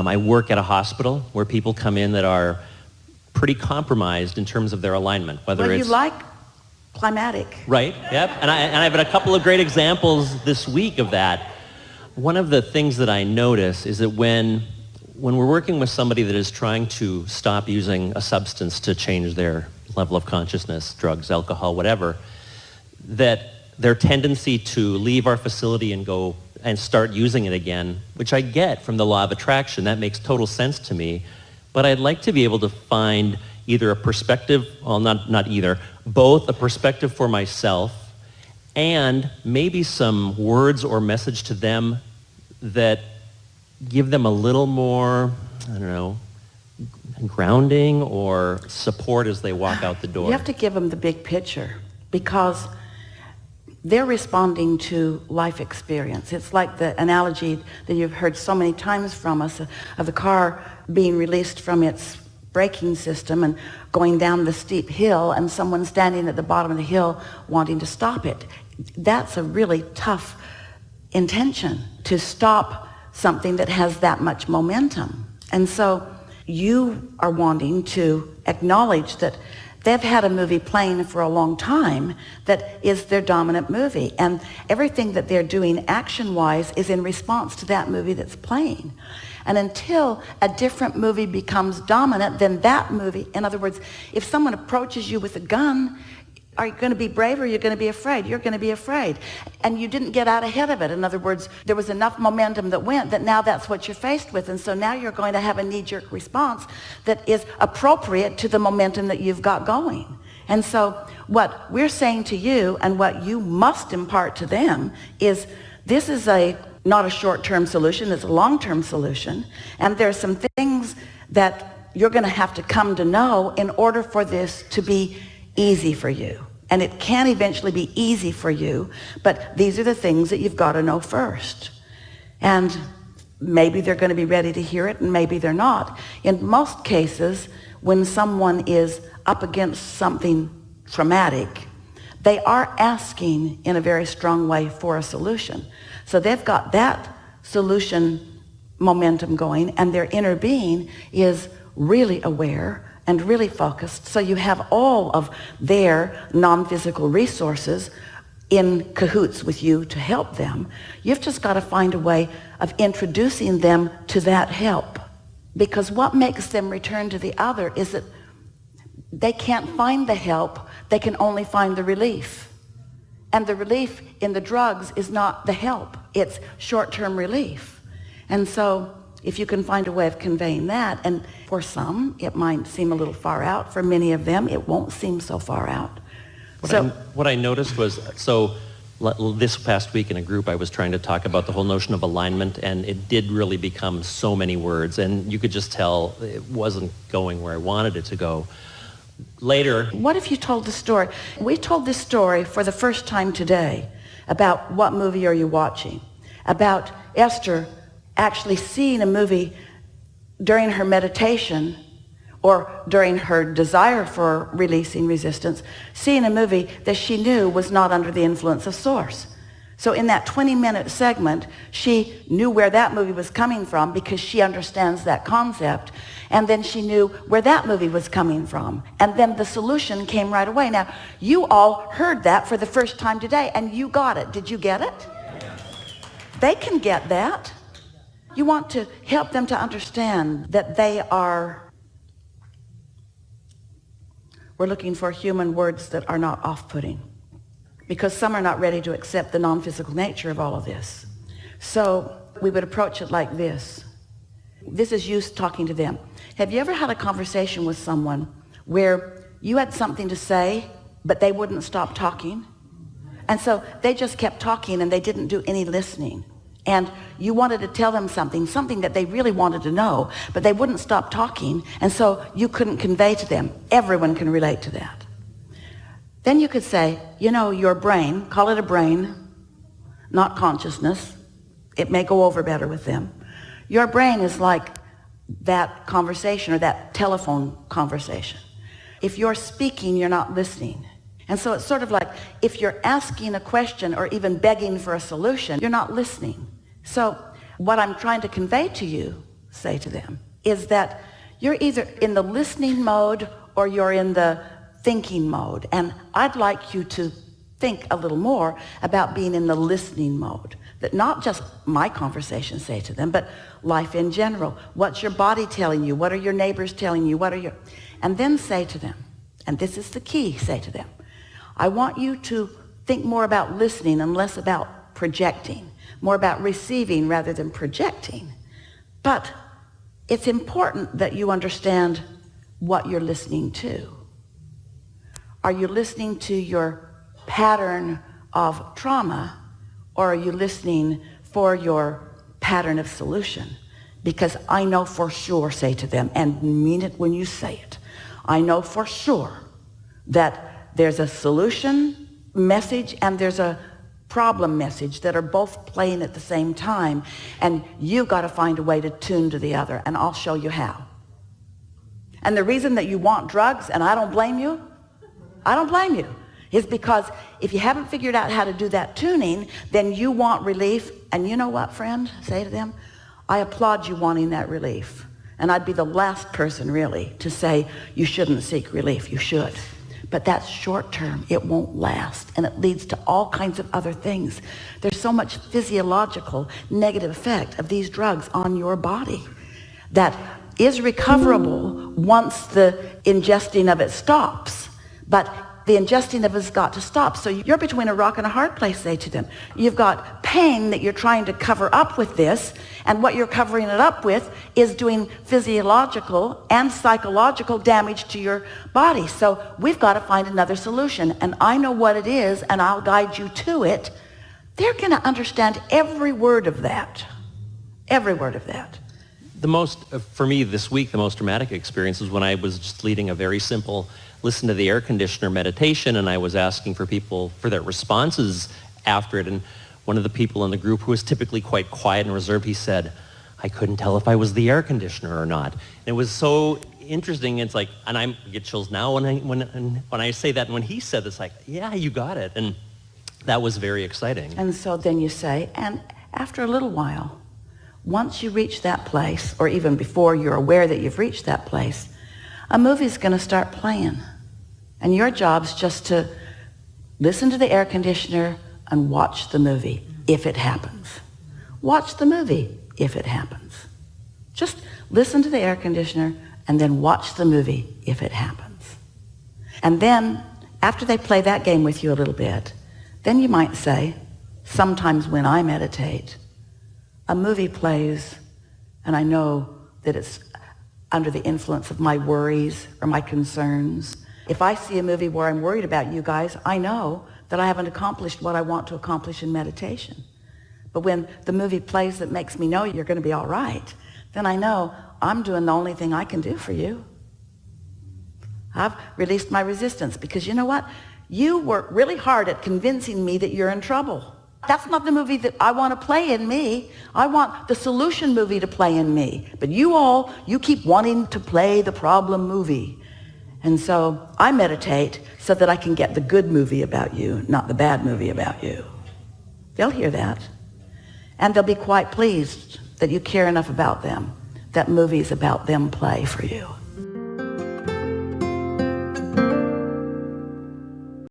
I work at a hospital where people come in that are pretty compromised in terms of their alignment, whether it's... you like climatic. Right, yep. And I've had a couple of great examples this week of that. One of the things that I notice is that when we're working with somebody that is trying to stop using a substance to change their level of consciousness, drugs, alcohol, whatever, that their tendency to leave our facility and go and start using it again, which I get from the law of attraction, that makes total sense to me, but I'd like to be able to find either a perspective, well, not either, both a perspective for myself and maybe some words or message to them that give them a little more, I don't know, grounding or support as they walk out the door. You have to give them the big picture because they're responding to life experience. It's like the analogy that you've heard so many times from us of the car being released from its braking system and going down the steep hill and someone standing at the bottom of the hill wanting to stop it. That's a really tough intention, to stop something that has that much momentum. And so you are wanting to acknowledge that they've had a movie playing for a long time that is their dominant movie, and everything that they're doing action-wise is in response to that movie that's playing. And until a different movie becomes dominant, then that movie, in other words, if someone approaches you with a gun, are you going to be brave or are you going to be afraid? You're going to be afraid. And you didn't get out ahead of it. In other words, there was enough momentum that went that now that's what you're faced with. And so now you're going to have a knee-jerk response that is appropriate to the momentum that you've got going. And so what we're saying to you and what you must impart to them is this is not a short-term solution, it's a long-term solution. And there's some things that you're going to have to come to know in order for this to be easy for you. And it can eventually be easy for you, but these are the things that you've got to know first. And maybe they're going to be ready to hear it and maybe they're not. In most cases, when someone is up against something traumatic, they are asking in a very strong way for a solution. So they've got that solution momentum going, and their inner being is really aware and really focused. So you have all of their non-physical resources in cahoots with you to help them. You've just got to find a way of introducing them to that help. Because what makes them return to the other is that they can't find the help, they can only find the relief. And the relief in the drugs is not the help, it's short-term relief. And so if you can find a way of conveying that, and for some, it might seem a little far out. For many of them, it won't seem so far out. What I noticed was, this past week in a group, I was trying to talk about the whole notion of alignment, and it did really become so many words, and you could just tell it wasn't going where I wanted it to go. Later... What if you told the story? We told this story for the first time today about what movie are you watching, about Esther actually seeing a movie during her meditation or during her desire for releasing resistance, seeing a movie that she knew was not under the influence of source. So in that 20-minute segment, she knew where that movie was coming from because she understands that concept. And then she knew where that movie was coming from. And then the solution came right away. Now, you all heard that for the first time today, and you got it. Did you get it? They can get that. You want to help them to understand that we're looking for human words that are not off-putting, because some are not ready to accept the non-physical nature of all of this. So we would approach it like this. This is you talking to them. Have you ever had a conversation with someone where you had something to say, but they wouldn't stop talking? And so they just kept talking and they didn't do any listening. And you wanted to tell them something that they really wanted to know, but they wouldn't stop talking, and so you couldn't convey to them. Everyone can relate to that. Then you could say, your brain, call it a brain, not consciousness. It may go over better with them. Your brain is like that conversation or that telephone conversation. If you're speaking, you're not listening. And so it's sort of like if you're asking a question or even begging for a solution, you're not listening. So what I'm trying to convey to you say to them, is that you're either in the listening mode or you're in the thinking mode. And I'd like you to think a little more about being in the listening mode. That not just my conversation say to them, but life in general. What's your body telling you? What are your neighbors telling you? And then say to them, and this is the key, say to them, I want you to think more about listening and less about projecting, more about receiving rather than projecting. But it's important that you understand what you're listening to. Are you listening to your pattern of trauma, or are you listening for your pattern of solution? Because I know for sure, say to them, and mean it when you say it, I know for sure that there's a solution message and there's a problem message that are both playing at the same time, and you've got to find a way to tune to the other, and I'll show you how. And the reason that you want drugs, and I don't blame you, is because if you haven't figured out how to do that tuning, then you want relief. And you know what, friend? Say to them, I applaud you wanting that relief. And I'd be the last person really to say you shouldn't seek relief. You should. But that's short term. It won't last. And it leads to all kinds of other things. There's so much physiological negative effect of these drugs on your body that is recoverable once the ingesting of it stops. But the ingesting of it has got to stop. So you're between a rock and a hard place, say to them. You've got pain that you're trying to cover up with this, and what you're covering it up with is doing physiological and psychological damage to your body. So we've got to find another solution, and I know what it is, and I'll guide you to it. They're going to understand every word of that. Every word of that. For me this week, the most dramatic experience was when I was just leading a very simple listen to the air conditioner meditation, and I was asking for people for their responses after it, and one of the people in the group who was typically quite quiet and reserved, he said, I couldn't tell if I was the air conditioner or not. And it was so interesting. It's like, and I get chills now when I say that, and when he said this, like, yeah, you got it. And that was very exciting. And so then you say, and after a little while, once you reach that place, or even before you're aware that you've reached that place, a movie's going to start playing. And your job's just to listen to the air conditioner and watch the movie, if it happens. Watch the movie, if it happens. Just listen to the air conditioner and then watch the movie, if it happens. And then, after they play that game with you a little bit, then you might say, sometimes when I meditate, a movie plays, and I know that it's under the influence of my worries or my concerns. If I see a movie where I'm worried about you guys, I know that I haven't accomplished what I want to accomplish in meditation. But when the movie plays that makes me know you're going to be all right, then I know I'm doing the only thing I can do for you. I've released my resistance because you know what? You work really hard at convincing me that you're in trouble. That's not the movie that I want to play in me. I want the solution movie to play in me. But you keep wanting to play the problem movie. And so I meditate so that I can get the good movie about you, not the bad movie about you. They'll hear that. And they'll be quite pleased that you care enough about them, that movies about them play for you.